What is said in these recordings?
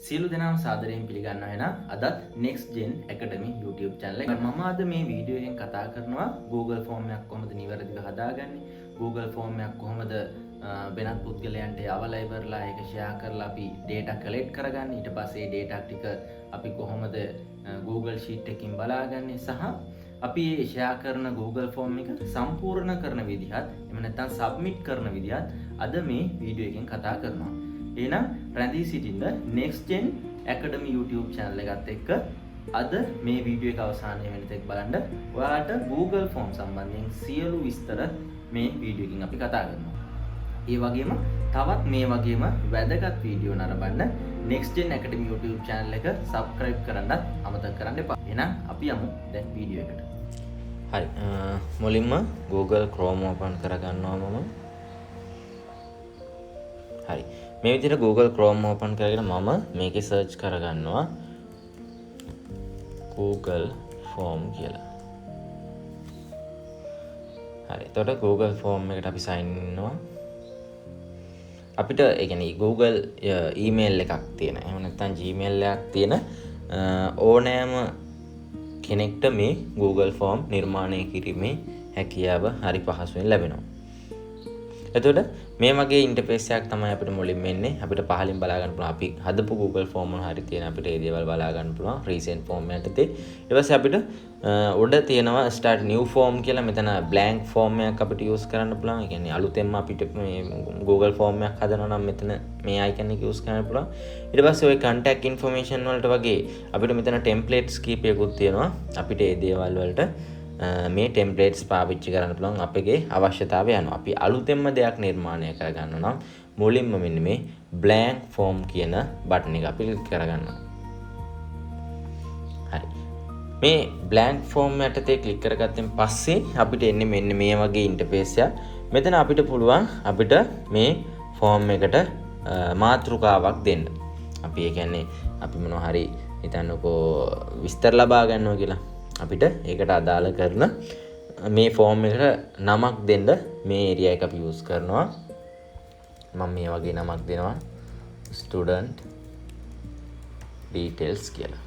සියලු දෙනාම සාදරයෙන් පිළිගන්නවා එන අදත් Next Gen Academy YouTube channel එක. මම අද මේ වීඩියෝ එකෙන් කතා කරනවා Google form එකක් කොහොමද නිවැරදිව හදාගන්නේ, Google form එකක් කොහොමද වෙනත් පුද්ගලයන්ට යවලා ඉවරලා ඒක share කරලා අපි data collect කරගන්නේ, ඊට පස්සේ ඒ data ටික අපි කොහොමද Google Sheet එකකින් බලාගන්නේ සහ අපි මේ share කරන Google form එක සම්පූර්ණ කරන විදිහත් එහෙම නැත්නම් submit කරන විදිහත් අද මේ වීඩියෝ එකෙන් කතා කරනවා. එහෙනම් රැඳී සිටින්න Next Gen Academy YouTube channel එකත් එක්ක අද මේ වීඩියෝ එක අවසානයේ වෙනතෙක් බලන්න ඔයාලට Google form සම්බන්ධයෙන් සියලු විස්තර මේ වීඩියෝ එකකින් අපි කතා කරනවා. ඒ වගේම තවත් මේ වගේම වැදගත් වීඩියෝ නරඹන්න Next Gen Academy YouTube channel එක subscribe කරන්නත් අමතක කරන්න එපා. එහෙනම් අපි යමු දැන් වීඩියෝ එකට. හරි මුලින්ම Google Chrome open කරගන්නවා මම. හරි මේ විදිහට Google Chrome open කරගෙන මම මේකේ search කරගන්නවා Google form කියලා. හරි එතකොට Google form එකට අපි sign in වෙනවා. අපිට ඒ කියන්නේ Google email එකක් තියෙන. එහෙම නැත්නම් Gmail එකක් තියෙන ඕනෑම කෙනෙක්ට මේ Google form නිර්මාණය කිරීමේ හැකියාව හරි පහසුවෙන් ලැබෙනවා. එතකොට මේ වගේ ඉන්ටර්ෆේස් එකක් තමයි අපිට මුලින්ම එන්නේ. අපිට පහලින් බලා ගන්න පුළුවන් අපි හදපු Google form වල හරි තියෙන අපිට මේ දේවල් බලා ගන්න පුළුවන් recent form යටතේ. ඊට පස්සේ අපිට උඩ තියෙනවා start new form කියලා. මෙතන blank form එකක් අපිට use කරන්න පුළුවන්. ඒ කියන්නේ අලුතෙන්ම අපිට මේ Google form එකක් හදනවා නම් මෙතන මේ icon එක use කරන්න පුළුවන්. ඊට පස්සේ ওই contact information වලට වගේ අපිට මෙතන templates කීපයකුත් තියෙනවා. අපිට මේ දේවල් වලට මේ ටෙම්ප්ලේට්ස් පාවිච්චි කරන්න පුළුවන් අපගේ අවශ්‍යතාවය අනුව. අපි අලුතෙන්ම දෙයක් නිර්මාණය කරගන්න නම් මුලින්ම මෙන්න මේ blank form කියන බටන් එක අපි ක්ලික් කරගන්නවා. හරි. මේ blank form යටතේ ක්ලික් කරගත්තෙන් පස්සේ අපිට එන්නේ මෙන්න මේ වගේ ඉන්ටර්ෆේස් එකක්. මෙතන අපිට පුළුවන් අපිට මේ form එකට මාතෘකාවක් දෙන්න. අපි ඒ කියන්නේ අපි මොනවා හරි හිතන්නකෝ විස්තර ලබා ගන්නවා කියලා. අපිට ඒකට අදාළ කරන මේ ෆෝම් එකට නමක් දෙන්න මේ ඒරියා එක අපි යූස් කරනවා. මම මේ වගේ නමක් දෙනවා student details කියලා.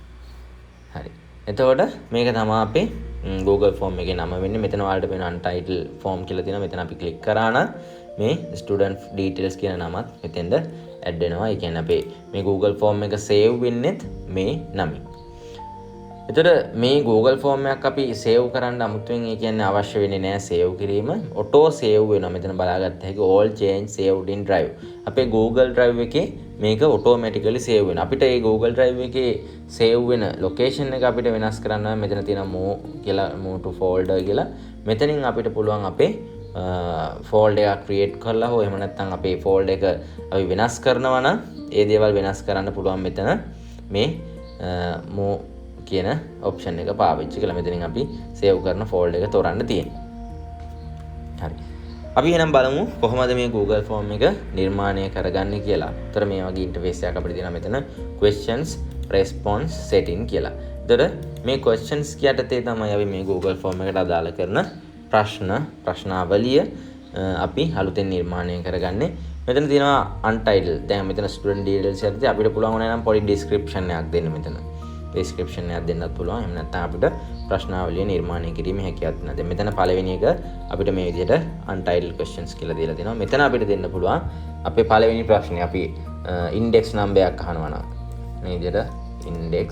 හරි. එතකොට මේක තමයි අපේ Google form එකේ නම වෙන්නේ. මෙතන ඔයාලට වෙන untitled form කියලා තියෙනවා. මෙතන අපි ක්ලික් කරා නම් මේ student details කියන නමත් මෙතෙන්ද ඇඩ් වෙනවා. ඒ කියන්නේ අපේ මේ Google form එක save වෙන්නේත් මේ නමින්. එතකොට මේ Google form එකක් අපි save කරන්න අමුතුවෙන් ඒ කියන්නේ අවශ්‍ය වෙන්නේ නැහැ save කිරීම. auto save වෙනවා. මෙතන බලාගත්ත හැකි all change saved in drive. අපේ Google Drive එකේ මේක automatically save වෙනවා. අපිට මේ Google Drive එකේ save වෙන location එක අපිට වෙනස් කරන්න නම් මෙතන තියෙන move to folder කියලා. මෙතනින් අපිට පුළුවන් අපේ folder එකක් create කරලා හෝ එහෙම නැත්නම් අපේ folder එක අපි වෙනස් කරනවා නම් ඒ දේවල් වෙනස් කරන්න පුළුවන් මෙතන මේ move කියන ඔප්ෂන් එක පාවිච්චි කරලා මෙතනින් අපි සේව් කරන ෆෝල්ඩර් එක තෝරන්න තියෙනවා. හරි. අපි එහෙනම් බලමු කොහොමද මේ Google form එක නිර්මාණය කරගන්නේ කියලා. ඒතර මේ වගේ ඉන්ටර්ෆේස් එකක් අපිට තියෙනවා මෙතන questions response setting කියලා. ඒතර මේ questions යටතේ තමයි අපි මේ Google form එකට අදාළ කරන ප්‍රශ්නාවලිය අපි අලුතෙන් නිර්මාණය කරගන්නේ. මෙතන තියෙනවා untitled. දැන් මෙතන student details යටතේ අපිට පුළුවන් වුණා නම් පොඩි description එකක් දෙන්න මෙතන. description එකක් දෙන්නත් පුළුවන්. එහෙම නැත්නම් අපිට ප්‍රශ්නාවලිය නිර්මාණය කිරීමේ හැකියාවක් තියෙනවා. දැන් මෙතන පළවෙනි එක අපිට මේ විදිහට untitled questions කියලා දීලා තිනවා. මෙතන අපිට දෙන්න පුළුවන් අපේ පළවෙනි ප්‍රශ්නේ අපි index number එකක් අහනවා නම් මේ විදිහට index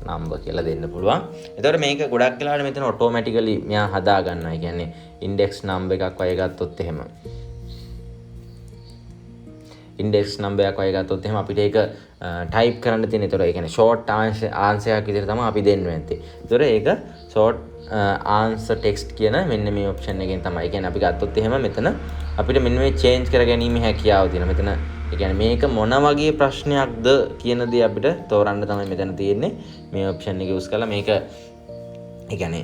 number කියලා දෙන්න පුළුවන්. එතකොට මේක ගොඩක් වෙලාවට මෙතන automatically මෙයා හදා ගන්නවා. ඒ කියන්නේ index number එකක් වගේ ගත්තොත් එහෙම index number එකක් වගේ ගත්තොත් එහෙම අපිට ඒක type කරන්න තියෙන. ඒතර ඒ කියන්නේ short answer එකක් විදිහට තමයි අපි දෙන්න වෙන්නේ. ඒතර ඒක short answer text කියන මෙන්න මේ option එකෙන් තමයි. ඒ කියන්නේ අපි ගත්තොත් එහෙම මෙතන අපිට මෙන්න මේ change කර ගැනීම හැකියාව තියෙනවා. මෙතන ඒ කියන්නේ මේක මොන වගේ ප්‍රශ්නයක්ද කියන දේ අපිට තෝරන්න තමයි මෙතන තියෙන්නේ. මේ option එක use කරලා මේක ඒ කියන්නේ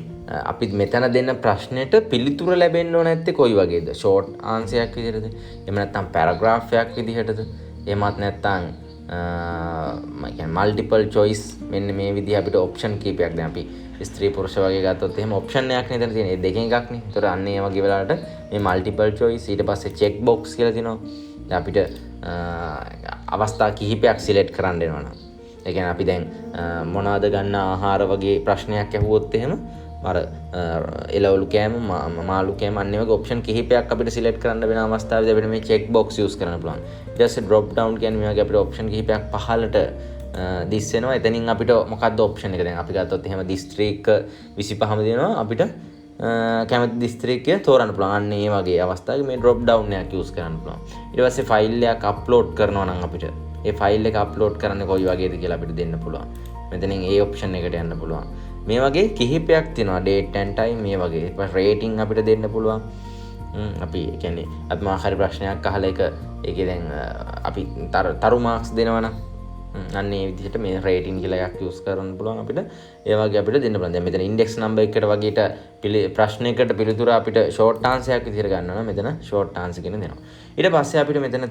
අපි මෙතන දෙන්න ප්‍රශ්නෙට පිළිතුර ලැබෙන්න ඕන නැත්තේ කොයි වගේද? short answer එකක් විදිහටද? එහෙම නැත්නම් paragraph එකක් විදිහටද? එහෙමත් නැත්නම් මල්ටිපල් choice මෙන්න මේ විදිහ අපිට option කීපයක් දැන් අපි ස්ත්‍රී පුරුෂ වගේ ගත්තොත් එහෙම option එකක් නේද තියෙන්නේ. ඒ දෙකෙන් එකක් නේ. ඒතර අන්න ඒ වගේ වෙලාවට මේ multiple choice ඊට පස්සේ check box කියලා තියෙනවා. අපිට අවස්ථා කිහිපයක් සිලෙක්ට් කරන්න වෙනවා නම් ඒ කියන්නේ අපි දැන් මොනවාද ගන්න ආහාර වගේ ප්‍රශ්නයක් ඇහුවොත් එහෙම අර එළවලු කෑම මාළු කෑම අන්න ඒ වගේ ඔප්ෂන් කිහිපයක් අපිට සිලෙක්ට් කරන්න වෙන අවස්ථාවේදී අපිට මේ චෙක් බොක්ස් යූස් කරන්න පුළුවන්. ඊට පස්සේ ඩ්‍රොප් ඩවුන් කියන්නේ මේ වගේ අපිට ඔප්ෂන් කිහිපයක් පහළට දිස් වෙනවා. එතනින් අපිට මොකක්ද ඔප්ෂන් එක? දැන් අපි ගත්තොත් එහෙම දිස්ත්‍රික්ක 25ම දෙනවා අපිට කැමති දිස්ත්‍රික්කය තෝරන්න පුළුවන්. අන්න ඒ වගේ අවස්ථාවක මේ ඩ්‍රොප් ඩවුන් එකක් යූස් කරන්න පුළුවන්. ඊට පස්සේ ෆයිල් එකක් අප්ලෝඩ් කරනවා නම් අපිට ඒ ෆයිල් එක අප්ලෝඩ් කරන්නේ කොයි වගේද කියලා අපිට දෙන්න පුළුවන්. මෙතනින් ඒ ඔප්ෂන් එකට යන්න පුළුවන්. මේ වගේ කිහිපයක් තියෙනවා. date and time මේ වගේ. ඊට පස්සේ රේටින් අපිට දෙන්න පුළුවන්. අපි කියන්නේ අපි මාහරි ප්‍රශ්නයක් අහලා ඒකේ දැන් අපි තරු මාක්ස් දෙනවනම් අන්න ඒ විදිහට මේ රේටින් කියලා එකක් යූස් කරන්න පුළුවන් අපිට. ඒ වගේ අපිට දෙන්න පුළුවන්. දැන් මෙතන ඉන්ඩෙක්ස් නම්බර් එකකට වගේට ප්‍රශ්නයකට පිළිතුර අපිට ෂෝට් ආන්සර් එකක් විදිහට ගන්නවා නම් මෙතන ෂෝට් ආන්සර් කියන දෙනවා. ඊට පස්සේ අපිට මෙතන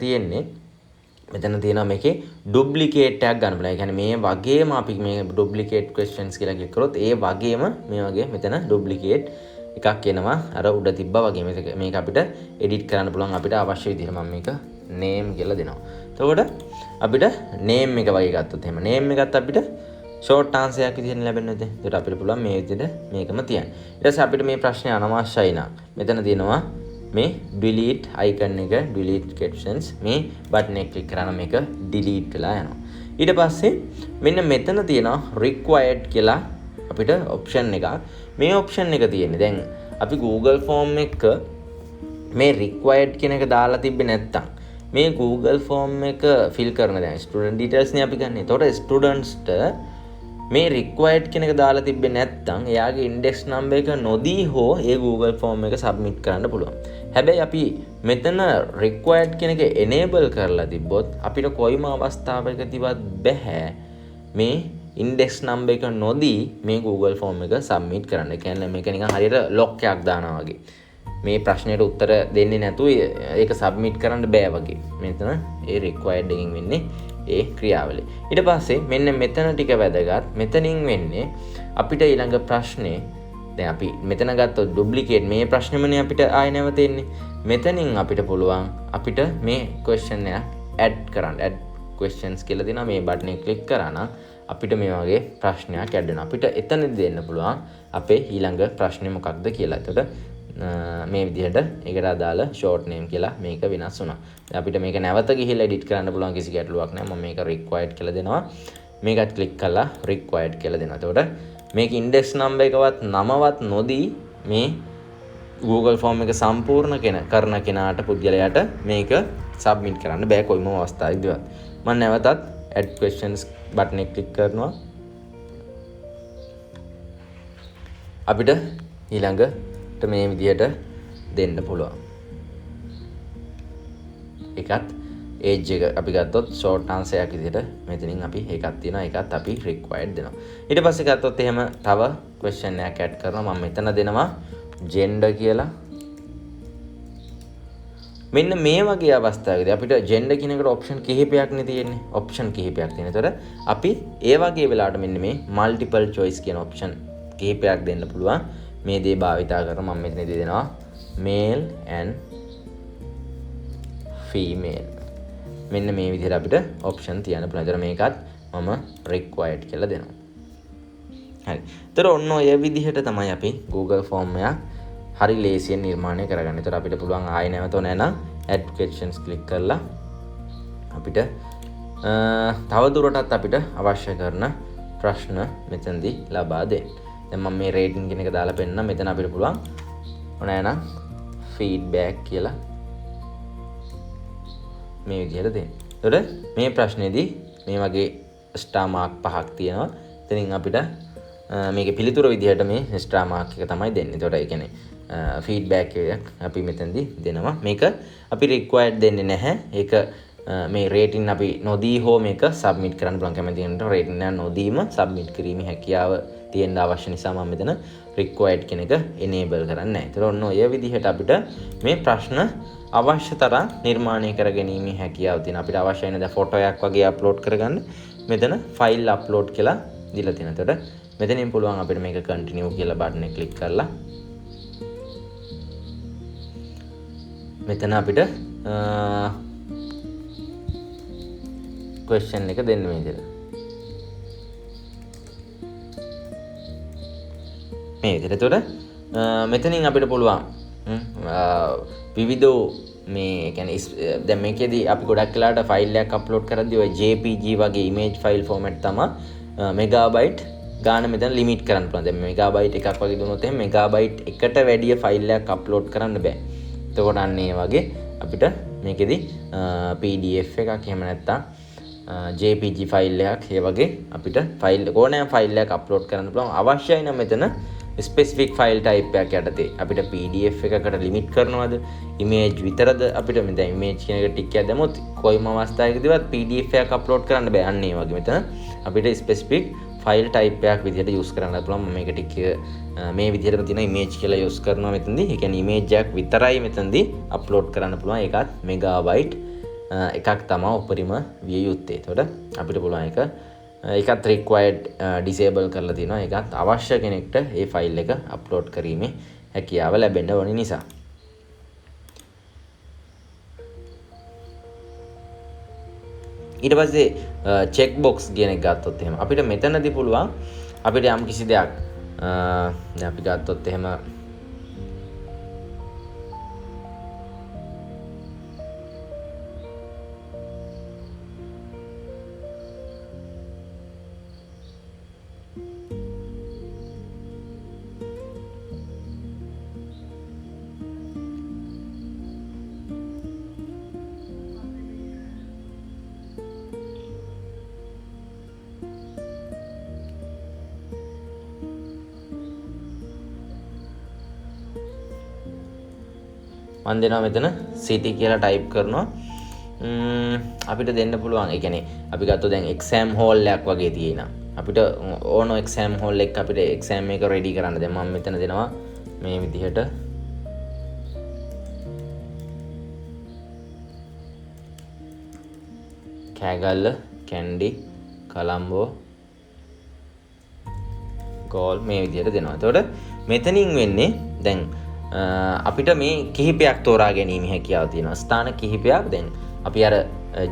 තියෙනවා මේකේ ඩුප්ලිකේට් එකක් ගන්න පුළුවන්. ඒ කියන්නේ මේ වගේම අපි මේ ඩුප්ලිකේට් ක්වෙස්චන්ස් කියලා ක්ලික් කරොත් ඒ වගේම මේ වගේ මෙතන ඩුප්ලිකේට් එකක් එනවා. අර උඩ තිබ්බා වගේ මේක අපිට එඩිට් කරන්න පුළුවන් අපිට අවශ්‍ය විදිහට. මම මේක name කියලා දෙනවා. එතකොට අපිට name එක වගේ ගත්තොත් එහෙම name එකත් අපිට short answer එකක් විදිහට ලැබෙන්නේ නැද්ද? ඒකට අපිට පුළුවන් මේ විදිහට මේකම තියන්න. ඊට පස්සේ අපිට මේ ප්‍රශ්නේ අනවශ්‍යයි නම් මෙතන තියෙනවා මේ delete icon එක delete captions මේ බටන් එක ක්ලික් කරාම මේක delete වෙලා යනවා. ඊට පස්සේ මෙන්න මෙතන තියෙනවා required කියලා අපිට option එකක්. මේ option එක තියෙන්නේ දැන් අපි Google form එක මේ required කියන එක දාලා තිබ්බේ නැත්තම් මේ Google form එක fill කරන දැන් student details නේ අපි ගන්න. ඒතකොට students-ට මේ required කියන එක දාලා තිබ්බේ නැත්තම් එයාගේ index number එක නොදී හෝ ඒ Google form එක submit කරන්න පුළුවන්. හැබැයි අපි මෙතන required කියන එක enable කරලා තිබ්බොත් අපිට කොයිම අවස්ථාවකදීවත් බෑ මේ index number එක නොදී මේ Google form එක submit කරන්න. ඒ කියන්නේ මේක නිකන් හරියට lock එකක් දානවා වගේ. මේ ප්‍රශ්නෙට උත්තර දෙන්නේ නැතුව ඒක submit කරන්න බෑ වගේ. මෙතන ඒ required එකකින් වෙන්නේ ඒ ක්‍රියාවලිය. ඊට පස්සේ මෙන්න මෙතන ටික වැදගත්. මෙතනින් වෙන්නේ අපිට ඊළඟ ප්‍රශ්නේ දැන් අපි මෙතන ගත්තොත් ඩුප්ලිකේට් මේ ප්‍රශ්නෙමනේ අපිට ආයෙ නැවත එන්නේ. මෙතනින් අපිට පුළුවන් අපිට මේ question එක add කරන්න. add questions කියලා දෙනවා. මේ බටන් එක ක්ලික් කරා නම් අපිට මේ වගේ ප්‍රශ්නයක් add වෙනවා. අපිට එතනදී දෙන්න පුළුවන් අපේ ඊළඟ ප්‍රශ්නේ මොකක්ද කියලා. එතකොට මේ විදිහට ඒකට අදාළ short name කියලා මේක වෙනස් වුණා. දැන් අපිට මේක නැවත ගිහිල්ලා edit කරන්න පුළුවන් කිසි ගැටලුවක් නැහැ. මම මේක required කියලා දෙනවා. මේකත් click කරලා required කියලා දෙනවා. එතකොට මේක index number එකවත් නමවත් නොදී මේ Google form එක සම්පූර්ණ කරන කෙනාට පුද්ගලයාට මේක submit කරන්න බෑ කොයිම අවස්ථාවකදීවත්. මම නැවතත් add questions button එක click කරනවා. අපිට ඊළඟට මේ විදිහට දෙන්න පුළුවන්. එකත් age එක අපි ගත්තොත් short answer එකක් විදිහට මෙතනින් අපි එකක් තියෙනවා. ඒකත් අපි required දෙනවා. ඊට පස්සේ ගත්තොත් එහෙම තව question එකක් add කරනවා. මම මෙතන දෙනවා gender කියලා. මෙන්න මේ වගේ අවස්ථාවකදී අපිට gender කියන එකට option කිහිපයක් නේ තියෙන්නේ. option කිහිපයක් තියෙන. ඒතර අපි ඒ වගේ වෙලාවට මෙන්න මේ multiple choice කියන option කිහිපයක් දෙන්න පුළුවන්. මේ දේ භාවිතා කරන මම මෙතනදී දෙනවා male and female. මෙන්න මේ විදිහට අපිට option තියන්න පුළුවන්. ඒතර මේකත් මම required කියලා දෙනවා. හරි. ඒතර ඔන්න ඔය විදිහට තමයි අපි Google form එකක් හරි ලේසියෙන් නිර්මාණය කරගන්න. ඒතර අපිට පුළුවන් ආයෙ නැවත ඕන නම් add questions click කරලා අපිට තව දුරටත් අපිට අවශ්‍ය කරන ප්‍රශ්න මෙතනදී ලබා දෙන්න. දැන් මම මේ rating කියන එක දාලා පෙන්නන මෙතන අපිට පුළුවන් ඕන නම් feedback කියලා මේ විදිහට දෙන්න. එතකොට මේ ප්‍රශ්නේදී මේ වගේ star mark 5ක් තියෙනවා. එතනින් අපිට මේකේ පිළිතුර විදිහට මේ star mark එක තමයි දෙන්නේ. එතකොට ඒ කියන්නේ feedback එකක් අපි මෙතනදී දෙනවා. මේක අපි required දෙන්නේ නැහැ. ඒක මේ rating අපි නොදී හෝ මේක submit කරන්න පුළුවන්. කැමති කෙනෙකුට rating එක නොදීම submit කිරීමේ හැකියාව තියෙන්න අවශ්‍ය නිසා මම මෙතන required කියන එක enable කරන්නේ නැහැ. ඒතර ඔන්න ඔය විදිහට අපිට මේ ප්‍රශ්න අවශ්‍ය තරම් නිර්මාණය කරගැනීමේ හැකියාව තියෙනවා. අපිට අවශ්‍ය වෙන දැන් ෆොටෝ එකක් වගේ අප්ලෝඩ් කරගන්න මෙතන file upload කියලා දීලා තියෙනවා. එතකොට මෙතනින් පුළුවන් අපිට මේක continue කියලා බටන් එක ක්ලික් කරලා මෙතන අපිට question එක දෙන්න මේ විදිහට. මේ විදිහට. එතකොට මෙතනින් අපිට පුළුවන් විවිධ මේ කියන්නේ දැන් මේකෙදී අපි ගොඩක් වෙලාවට ෆයිල් එකක් අප්ලෝඩ් කරද්දී ඔය JPG වගේ image file format තමයි මෙගාබයිට් ගාන මෙතන ලිමිට් කරන්න පුළුවන්. දැන් මෙගාබයිට් එකක් වගේ දුන්නොත් එහෙනම් මෙගාබයිට් එකට වැඩිය ෆයිල් එකක් අප්ලෝඩ් කරන්න බෑ. එතකොට අන්න ඒ වගේ අපිට මේකෙදී PDF එකක් එහෙම නැත්නම් JPG ෆයිල් එකක් ඒ වගේ අපිට ෆයිල් ඕනෑම ෆයිල් එකක් අප්ලෝඩ් කරන්න පුළුවන්. අවශ්‍යයි නම් මෙතන ස්පෙસિෆික් ෆයිල් ටයිප් එකක් යටතේ අපිට PDF එකකට ලිමිට් කරනවද ඉමේජ් විතරද අපිට මේ දැන් ඉමේජ් කියන එක ටික් එකක් දැම්මොත් කොයිම අවස්ථාවකදීවත් PDF එකක් අප්ලෝඩ් කරන්න බෑ. අන්න ඒ වගේ මෙතන අපිට ස්පෙસિෆික් ෆයිල් ටයිප් එකක් විදිහට යූස් කරන්න පුළුවන්. මම මේක ටික මේ විදිහටම තියෙන ඉමේජ් කියලා යූස් කරනවා මෙතනදී. ඒ කියන්නේ ඉමේජ් එකක් විතරයි මෙතනදී අප්ලෝඩ් කරන්න පුළුවන්. ඒකත් මෙගාබයිට් එකක් තමයි උපරිම විය යුත්තේ. එතකොට අපිට පුළුවන් ඒකත් required disable කරලා තියෙනවා. ඒකත් අවශ්‍ය කෙනෙක්ට ඒ ෆයිල් එක අප්ලෝඩ් කිරීමේ හැකියාව ලැබෙන්න ඕන නිසා. ඊට පස්සේ check box කියන එක ගත්තොත් එහෙම අපිට මෙතනදී පුළුවන් අපිට යම් කිසි දෙයක් දැන් අපි ගත්තොත් එහෙම මම දෙනවා මෙතන city කියලා ටයිප් කරනවා. අපිට දෙන්න පුළුවන්. ඒ කියන්නේ අපි ගත්තොත් දැන් exam hall එකක් වගේ තියෙනවා. අපිට ඕන exam hall එක අපිට exam එක ready කරන්න. දැන් මම මෙතන දෙනවා මේ විදිහට කෑගල්ල, කැන්ඩි, කොළඹෝ, ගෝල් මේ විදිහට දෙනවා. එතකොට මෙතනින් වෙන්නේ දැන් අපිට මේ කිහිපයක් තෝරා ගැනීම හැකියාව තියෙනවා. ස්ථාන කිහිපයක්. දැන් අපි අර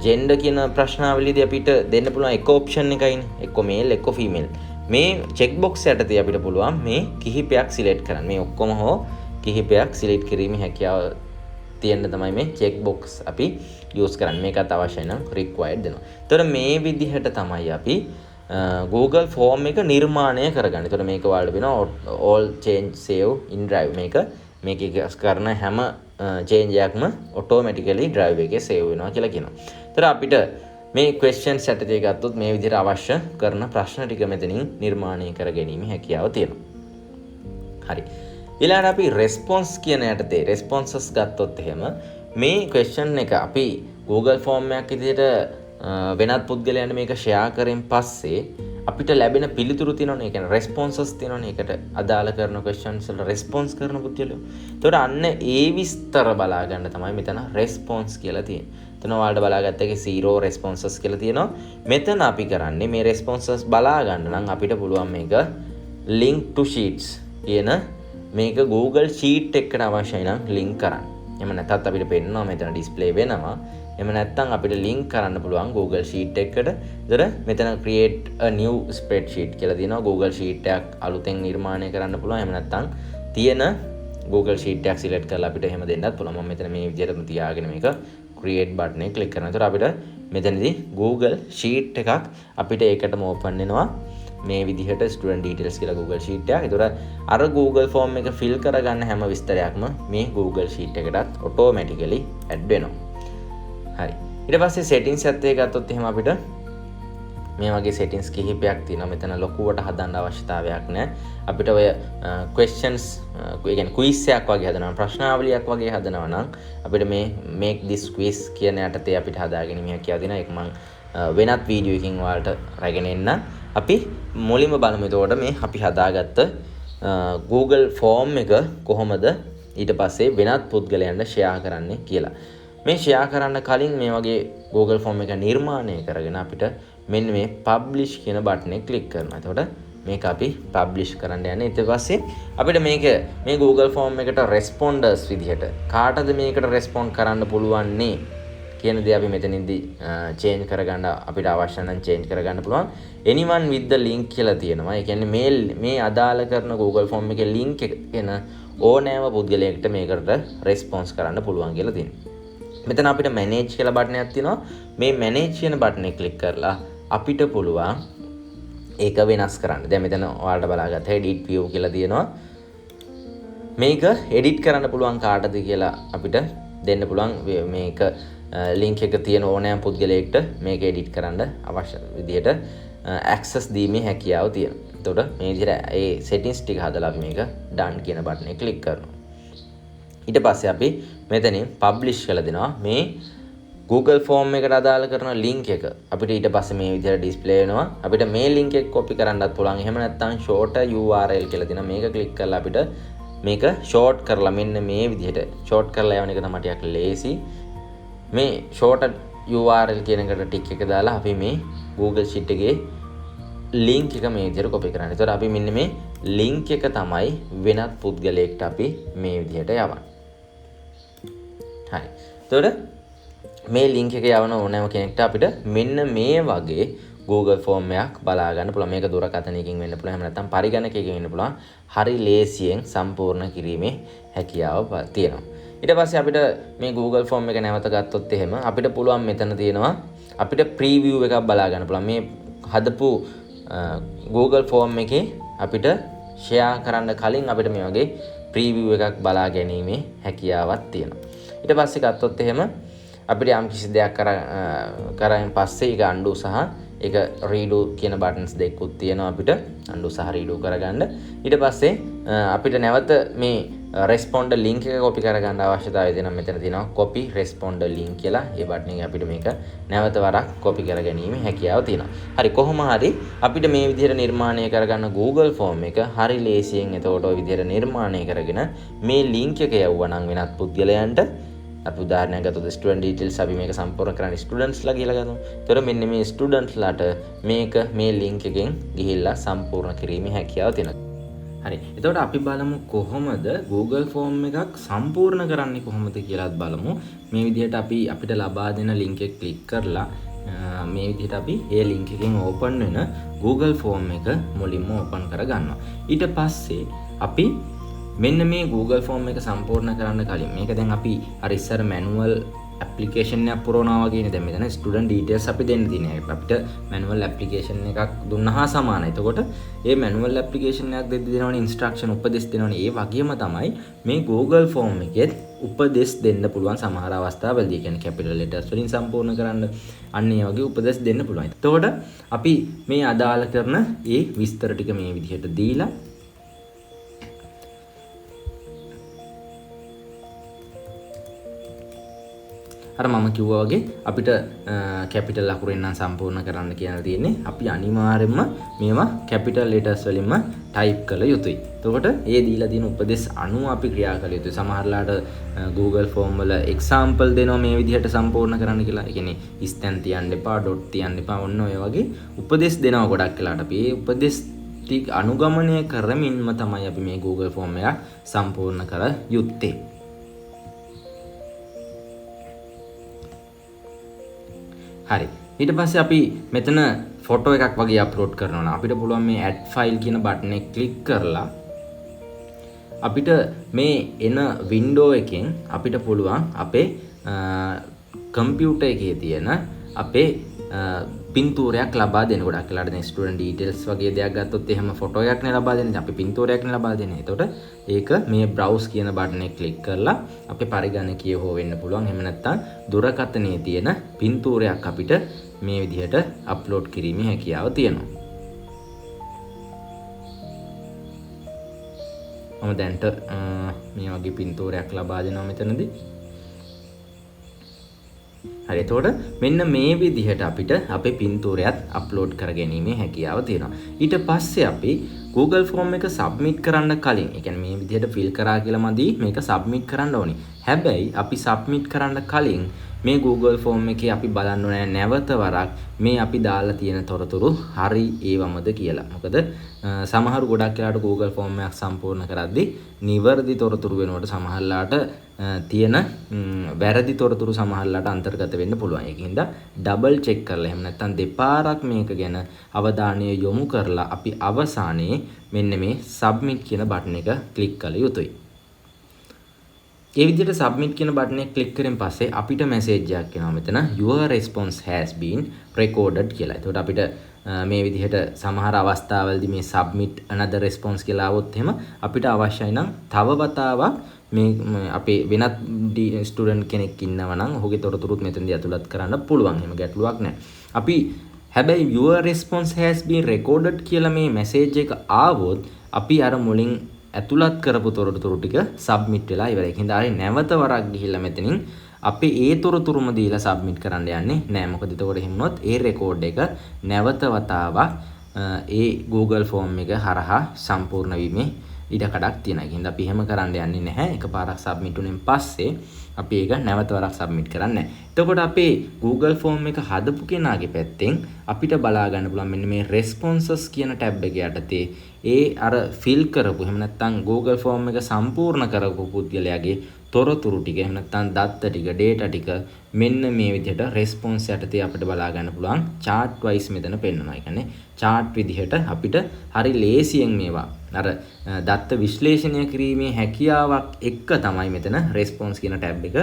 ජෙන්ඩර් කියන ප්‍රශ්නාවලියේදී අපිට දෙන්න පුළුවන් එක ඔප්ෂන් එකයිනේ. එක්ක මේල් එක්ක ෆීමේල්. මේ චෙක් බොක්ස් යටතේ අපිට පුළුවන් මේ කිහිපයක් සිලෙක්ට් කරන්න. මේ ඔක්කොම හෝ කිහිපයක් සිලෙක්ට් කිරීමේ හැකියාව තියෙන්න තමයි මේ චෙක් බොක්ස් අපි යූස් කරන්නේ. මේකත් අවශ්‍යයි නම් required දෙනවා. එතකොට මේ විදිහට තමයි අපි Google form එක නිර්මාණය කරගන්න. එතකොට මේක ඔයාලට වෙනවා all change save in drive. මේක කරන හැම change එකක්ම automatically drive එකේ save වෙනවා කියලා කියනවා. එතකොට අපිට මේ questions යටතේ ගත්තොත් මේ විදිහට අවශ්‍ය කරන ප්‍රශ්න ටික මෙතනින් නිර්මාණය කර ගැනීම හැකියාව තියෙනවා. හරි. ඊළඟට අපි response කියන යටතේ responses ගත්තොත් එහෙම මේ question එක අපි Google form එකක් විදිහට වෙනත් පුද්ගලයන්ට මේක ෂෙයා කරෙන් පස්සේ අපිට ලැබෙන පිළිතුරු තියෙනවනේ. ඒ කියන්නේ responses තියෙනවනේ. ඒකට අදාළ කරන questions වලට response කරන පුද්ගලයෝ. එතකොට අන්න ඒ විස්තර බලා ගන්න තමයි මෙතන response කියලා තියෙන්නේ. එතන ඔයාලට බලාගත්ත එකේ 0 responses කියලා තියෙනවා. මෙතන අපි කරන්නේ මේ responses බලා ගන්න නම් අපිට පුළුවන් මේක link to sheets කියන මේක Google sheet එකකට අවශ්‍යයි නම් link කරන්න. එහෙම නැත්නම් අපිට පෙන්නනවා මෙතන display වෙනවා. එහෙම නැත්නම් අපිට link කරන්න පුළුවන් Google Sheet එකකට. ඒතර මෙතන create a new spreadsheet කියලා තියෙනවා. Google Sheet එකක් අලුතෙන් නිර්මාණය කරන්න පුළුවන්. එහෙම නැත්නම් තියෙන Google Sheet එකක් select කරලා අපිට එහෙම දෙන්නත් පුළුවන්. මම මෙතන මේ විදිහටම තියාගෙන මේක create button එක click කරනවා. ඒතර අපිට මෙතනදී Google Sheet එකක් අපිට ඒකටම open වෙනවා. මේ විදිහට student details කියලා Google Sheet එකක්. ඒතර අර Google form එක fill කරගන්න හැම විස්තරයක්ම මේ Google Sheet එකටත් automatically add වෙනවා. හරි. ඊට පස්සේ settings එකත් එක ගත්තොත් එහෙම අපිට මේ වගේ settings කිහිපයක් තියෙනවා. මෙතන ලොකුවට හදන්න අවශ්‍යතාවයක් නැහැ. අපිට ඔය questions ඒ කියන්නේ quiz එකක් වගේ හදනවා, ප්‍රශ්නාවලියක් වගේ හදනවා නම් අපිට මේ make this quiz කියන යටතේ අපිට හදාගෙන ඉන්න හැකියාව දෙනවා. ඒක මම වෙනත් වීඩියෝ එකකින් ඔයාලට රැගෙන එන්න. අපි මුලින්ම බලමු එතකොට මේ අපි හදාගත්ත Google form එක කොහොමද ඊට පස්සේ වෙනත් පුද්ගලයන්ට share කරන්නේ කියලා. මේ ෂෙයා කරන්න කලින් මේ වගේ Google form එක නිර්මාණය කරගෙන අපිට මෙන්න මේ publish කියන බටන් එක ක්ලික් කරනවා. එතකොට මේක අපි publish කරන්න යන්නේ. ඊට පස්සේ අපිට මේ Google form එකට responders විදිහට කාටද මේකට respond කරන්න පුළුවන් නේ කියන දේ අපි මෙතනින්දී change කරගන්න අපිට අවශ්‍ය නම් change කරගන්න පුළුවන්. anyone with the link කියලා තියෙනවා. ඒ කියන්නේ මේ අදාළ කරන Google form එකේ link එක එන ඕනෑම පුද්ගලයෙක්ට මේකට response කරන්න පුළුවන් කියලා තියෙනවා. මෙතන අපිට manage කියලා බටන් එකක් තියෙනවා. මේ manage කියන බටන් එක click කරලා අපිට පුළුවන් ඒක වෙනස් කරන්න. දැන් මෙතන ඔයාලට බලාගත්ත edit view කියලා තියෙනවා. මේක edit කරන්න පුළුවන් කාටද කියලා අපිට දෙන්න පුළුවන්. මේක link එක තියෙන ඕනෑම පුද්ගලයෙක්ට මේක edit කරන්න අවශ්‍ය විදිහට access දීමේ හැකියාව තියෙනවා. එතකොට මේ විදිහට ඒ settings ටික හදලා අපි මේක done කියන බටන් එක click කරනවා. ඊට පස්සේ අපි මෙතනින් publish කරලා දෙනවා මේ Google form එකට අදාළ කරන link එක අපිට ඊට පස්සේ මේ විදිහට display වෙනවා. අපිට මේ link එක copy කරන්නත් පුළුවන්. එහෙම නැත්නම් short URL කියලා දෙනවා. මේක click කරලා අපිට මේක short කරලා මෙන්න මේ විදිහට short කරලා යවන එක තමයි ටිකක් ලේසි. මේ short URL කියන එකට ටික් එක දාලා අපි මේ Google Sheet එකේ link එක මේ විදිහට copy කරන්න. ඒතකොට අපි මෙන්න මේ link එක තමයි වෙනත් පුද්ගලයෙක්ට අපි මේ විදිහට යවන්නේ. හරි. එතකොට මේ link එක යවන ඕනෑම කෙනෙක්ට අපිට මෙන්න මේ වගේ Google form එකක් බලා ගන්න පුළුවන්. මේක දුරකථනයකින් වෙන්න පුළුවන්. එහෙම නැත්නම් පරිගණකයකින් වෙන්න පුළුවන්. හරි ලේසියෙන් සම්පූර්ණ කිරීමේ හැකියාව තියෙනවා. ඊට පස්සේ අපිට මේ Google form එක නැවත ගත්තොත් එහෙම අපිට පුළුවන් මෙතන තියෙනවා අපිට preview එකක් බලා ගන්න පුළුවන්. මේ හදපු Google form එකේ අපිට share කරන්න කලින් අපිට මේ වගේ preview එකක් බලා ගැනීමේ හැකියාවක් තියෙනවා. ඊට පස්සේ ගත්තොත් එහෙම අපිට යම් කිසි දෙයක් කරායින් පස්සේ ඒක undo සහ ඒක redo කියන buttons දෙකකුත් තියෙනවා අපිට undo සහ redo කරගන්න. ඊට පස්සේ අපිට නැවත මේ responder link එක copy කරගන්න අවශ්‍යතාවය දෙනවා. මෙතන තියෙනවා copy responder link කියලා. ඒ button එක අපිට මේක නැවත වරක් copy කරගැනීමේ හැකියාව තියෙනවා. හරි කොහොම හරි අපිට මේ විදිහට නිර්මාණය කරගන්න Google form එක හරි ලේසියෙන් එතකොට ওই විදිහට නිර්මාණය කරගෙන මේ link එක යවුවා නම් වෙනත් පුද්ගලයන්ට අපි උදාහරණයක් ගත්තොත් student details අපි මේක සම්පූර්ණ කරන්නේ students ලා කියලා ගමු. ඒතර මෙන්න මේ students ලාට මේක මේ link එකෙන් ගිහිල්ලා සම්පූර්ණ කිරීමේ හැකියාව තියෙනවා. හරි. එතකොට අපි බලමු කොහොමද Google form එකක් සම්පූර්ණ කරන්නේ කොහොමද කියලාත් බලමු. මේ විදිහට අපි අපිට ලබා දෙන link එක click කරලා මේ විදිහට අපි ඒ link එකෙන් open වෙන Google form එක මුලින්ම open කරගන්නවා. ඊට පස්සේ අපි මෙන්න මේ Google form එක සම්පූර්ණ කරන්න කලින් මේක දැන් අපි අර ඉස්සර manual application එකක් පුරවනවා වගේනේ. දැන් මෙතන student details අපි දෙන්න තියෙන එක අපිට manual application එකක් දුන්නා සමානයි. එතකොට මේ manual application එකක් දෙද්දි දෙනවනේ instruction උපදෙස් දෙනවනේ. ඒ වගේම තමයි මේ Google form එකෙත් උපදෙස් දෙන්න පුළුවන් සමහර අවස්ථාවලදී. කියන්නේ capital letters වලින් සම්පූර්ණ කරන්න අන්න ඒ වගේ උපදෙස් දෙන්න පුළුවන්. එතකොට අපි මේ අදාළ කරන ඒ විස්තර ටික මේ විදිහට දීලා අර මම කිව්වා වගේ අපිට කැපිටල් අකුරෙන් නම් සම්පූර්ණ කරන්න කියලා තියෙන්නේ. අපි අනිවාර්යයෙන්ම මේවා කැපිටල් ලෙටර්ස් වලින්ම ටයිප් කළ යුතුයි. එතකොට ඒ දීලා තියෙන උපදෙස් අනුව අපි ක්‍රියා කළ යුතුයි. සමහරලාට Google form වල example දෙනවා මේ විදිහට සම්පූර්ණ කරන්න කියලා. ඒ කියන්නේ ඉස්තැන් තියන්න එපා, ඩොට් තියන්න එපා. ඔන්න ඔය වගේ උපදෙස් දෙනවා ගොඩක් වෙලාට. අපි මේ උපදෙස් ටික අනුගමනය කරමින්ම තමයි අපි මේ Google form එක සම්පූර්ණ කර යුත්තේ. හරි. ඊට පස්සේ අපි මෙතන ෆොටෝ එකක් වගේ අප්ලෝඩ් කරනවා නම් අපිට පුළුවන් මේ add file කියන බටන් එක ක්ලික් කරලා අපිට මේ එන වින්ඩෝ එකෙන් අපිට පුළුවන් අපේ කම්පියුටර් එකේ තියෙන අපේ පින්තූරයක් ලබා දෙන්න. ගොඩක් වෙලාට දැන් ස්ටුඩන්ට් ඩීටේල්ස් වගේ දෙයක් ගත්තොත් එහෙම ෆොටෝ එකක් නේ ලබා දෙන්නේ. අපි පින්තූරයක් නේ ලබා දෙන්නේ. එතකොට ඒක මේ browse කියන බටන් එක ක්ලික් කරලා අපේ පරිගණකීය හෝ වෙන්න පුළුවන්. එහෙම නැත්නම් දුරකථනයේ තියෙන පින්තූරයක් අපිට මේ විදිහට අප්ලෝඩ් කිරීමේ හැකියාව තියෙනවා. මම දැන්ට මේ වගේ පින්තූරයක් ලබා දෙනවා මෙතනදී. හරි. එතකොට මෙන්න මේ විදිහට අපිට අපේ පින්තූරයත් අප්ලෝඩ් කර ගැනීමේ හැකියාව තියෙනවා. ඊට පස්සේ අපි Google form එක සබ්මිට් කරන්න කලින්, ඒ කියන්නේ මේ විදිහට ෆිල් කරා කියලා මදි මේක සබ්මිට් කරන්න ඕනේ. හැබැයි අපි සබ්මිට් කරන්න කලින් මේ Google Form එකේ අපි බලන්න ඕනේ නැවත වරක් මේ අපි දාලා තියෙන තොරතුරු හරි ඒවමද කියලා. මොකද සමහර ගොඩක් වෙලාවට Google Form එකක් සම්පූර්ණ කරද්දී නිවැරදි තොරතුරු වෙනකොට සමහරලාට තියෙන වැරදි තොරතුරු සමහරලාට අන්තර්ගත වෙන්න පුළුවන්. ඒකින්ද ඩබල් චෙක් කරලා එහෙම නැත්නම් දෙපාරක් මේක ගැන අවධානය යොමු කරලා අපි අවසානයේ මෙන්න මේ submit කියන බටන් එක ක්ලික් කළ යුතුයි. ඒ විදිහට submit කියන බටන් එක ක්ලික් කරන් පස්සේ අපිට මැසේජ් එකක් එනවා මෙතන your response has been recorded කියලා. එතකොට අපිට මේ විදිහට සමහර අවස්ථාවලදී මේ submit another response කියලා આવොත් එහෙම අපිට අවශ්‍යයි නම් තව වතාවක් මේ අපේ වෙනත් ස්ටුඩන්ට් කෙනෙක් ඉන්නවා නම් ඔහුගේ තොරතුරුත් මෙතනදී ඇතුළත් කරන්න පුළුවන්. එහෙම ගැටලුවක් නැහැ. අපි හැබැයි your response has been recorded කියලා මේ මැසේජ් එක ආවොත් අපි අර මුලින් ඇතුළත් කරපු තොරතුරු ටික සබ්මිට් වෙලා ඉවරයි. ඒකින්ද ආයේ නැවත වරක් ගිහිල්ලා මෙතනින් අපි ඒ තොරතුරුම දීලා සබ්මිට් කරන්න යන්නේ නැහැ. මොකද එතකොට එහෙම වුණොත් ඒ රෙකෝඩ් එක නැවත වතාවක් ඒ Google Form එක හරහා සම්පූර්ණ වීමේ ඉඩකඩක් තියෙනවා. ඒකින්ද අපි එහෙම කරන්න යන්නේ නැහැ. එකපාරක් සබ්මිට් වුණෙන් පස්සේ අපි ඒක නැවත වරක් සබ්මිට් කරන්නේ නැහැ. එතකොට අපේ Google Form එක හදපු කෙනාගේ පැත්තෙන් අපිට බලා ගන්න පුළුවන් මෙන්න මේ responses කියන ටැබ් එක යටතේ ඒ අර ෆිල් කරපු එහෙම නැත්නම් Google Form එක සම්පූර්ණ කරපු පුද්ගලයාගේ තොරතුරු ටික එහෙම නැත්නම් දත්ත ටික data ටික මෙන්න මේ විදිහට response යටතේ අපිට බලා ගන්න පුළුවන් chart wise මෙතන පෙන්වනවා. ඒ කියන්නේ chart විදිහට අපිට හරි ලේසියෙන් මේවා අර දත්ත විශ්ලේෂණය කිරීමේ හැකියාවක් එක්ක තමයි මෙතන response කියන ටැබ් එක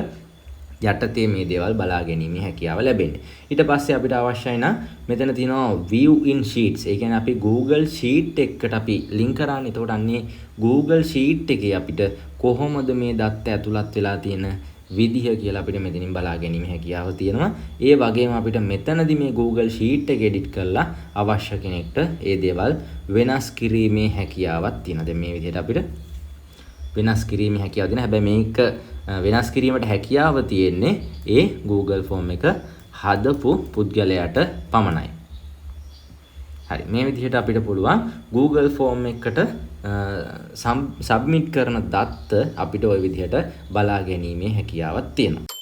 යටතේ මේ දේවල් බලා ගැනීමේ හැකියාව ලැබෙන්නේ. ඊට පස්සේ අපිට අවශ්‍යයි නම් මෙතන තියෙනවා view in sheets. ඒ කියන්නේ අපි Google Sheet එකකට අපි link කරන්නේ. එතකොට අන්නේ Google Sheet එකේ අපිට කොහොමද මේ දත්ත ඇතුළත් වෙලා තියෙන විදිහ කියලා අපිට මෙතනින් බලා ගැනීම හැකියාව තියෙනවා. ඒ වගේම අපිට මෙතනදී මේ Google Sheet එක edit කරලා අවශ්‍ය කෙනෙක්ට ඒ දේවල් වෙනස් කිරීමේ හැකියාවක් තියෙනවා. දැන් මේ විදිහට අපිට වෙනස් කිරීමේ හැකියාව තියෙනවා. හැබැයි මේක වෙනස් කිරීමට හැකියාව තියෙන්නේ ඒ Google Form එක හදපු පුද්ගලයාට පමණයි. හරි මේ විදිහට අපිට පුළුවන් Google Form එකකට සබ්මිට් කරන දත්ත අපිට ওই විදිහට බලා ගැනීමේ හැකියාවක් තියෙනවා.